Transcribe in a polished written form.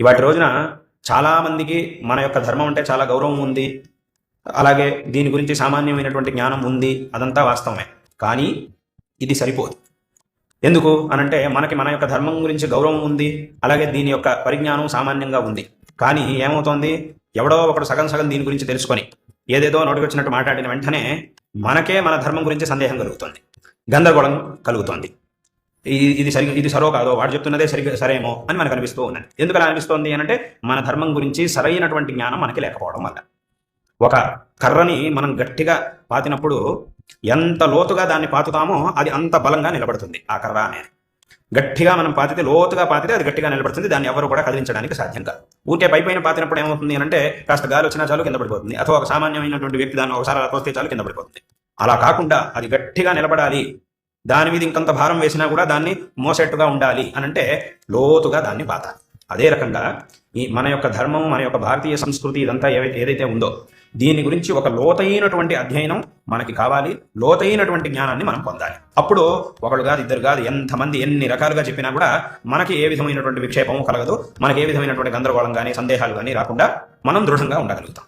ఇవాటి రోజున చాలామందికి మన యొక్క ధర్మం అంటే చాలా గౌరవం ఉంది, అలాగే దీని గురించి సామాన్యమైనటువంటి జ్ఞానం ఉంది, అదంతా వాస్తవమే. కానీ ఇది సరిపోదు. ఎందుకు అనంటే మనకి మన యొక్క ధర్మం గురించి గౌరవం ఉంది, అలాగే దీని యొక్క పరిజ్ఞానం సామాన్యంగా ఉంది. కానీ ఏమవుతోంది, ఎవడో ఒకడు సగం సగం దీని గురించి తెలుసుకొని ఏదేదో నోటికి వచ్చినట్టు మాట్లాడిన వెంటనే మనకే మన ధర్మం గురించి సందేహం కలుగుతుంది, గందరగోళం కలుగుతోంది. ఇది సరో కాదో, వాడు చెప్తున్నదే సరేమో అని మనకు అనిపిస్తూ ఉన్నది. ఎందుకు అలా అనిపిస్తోంది అనంటే మన ధర్మం గురించి సరైనటువంటి జ్ఞానం మనకి లేకపోవడం వల్ల. ఒక కర్రని మనం గట్టిగా పాతినప్పుడు ఎంత లోతుగా దాన్ని పాతుతామో అది అంత బలంగా నిలబడుతుంది. ఆ కర్ర అనేది గట్టిగా మనం పాతితే, లోతుగా పాతితే అది గట్టిగా నిలబడుతుంది. దాన్ని ఎవరు కూడా కదిలించడానికి సాధ్యం కాదు. ఊరికే పైపైన పాతినప్పుడు ఏమవుతుంది అంటే కాస్త గాలి వచ్చినా చాలు కింద పడిపోతుంది, అథవా ఒక సామాన్యమైనటువంటి వ్యక్తి దాన్ని ఒకసారి అలా తోస్తే చాలు కింద పడిపోతుంది. అలా కాకుండా అది గట్టిగా నిలబడాలి, దాని మీద ఇంకంత భారం వేసినా కూడా దాన్ని మోసేట్టుగా ఉండాలి అనంటే లోతుగా దాన్ని పాతాలి. అదే రకంగా మన యొక్క ధర్మం, మన యొక్క భారతీయ సంస్కృతి ఇదంతా ఏదైతే ఉందో దీని గురించి ఒక లోతైనటువంటి అధ్యయనం మనకి కావాలి, లోతైనటువంటి జ్ఞానాన్ని మనం పొందాలి. అప్పుడు ఒకడు కాదు, ఇద్దరు కాదు, ఎంతమంది ఎన్ని రకాలుగా చెప్పినా కూడా మనకి ఏ విధమైనటువంటి విక్షేపము కలగదు, మనకి ఏ విధమైనటువంటి గందరగోళం కానీ సందేహాలు కానీ రాకుండా మనం దృఢంగా ఉండగలుగుతాం.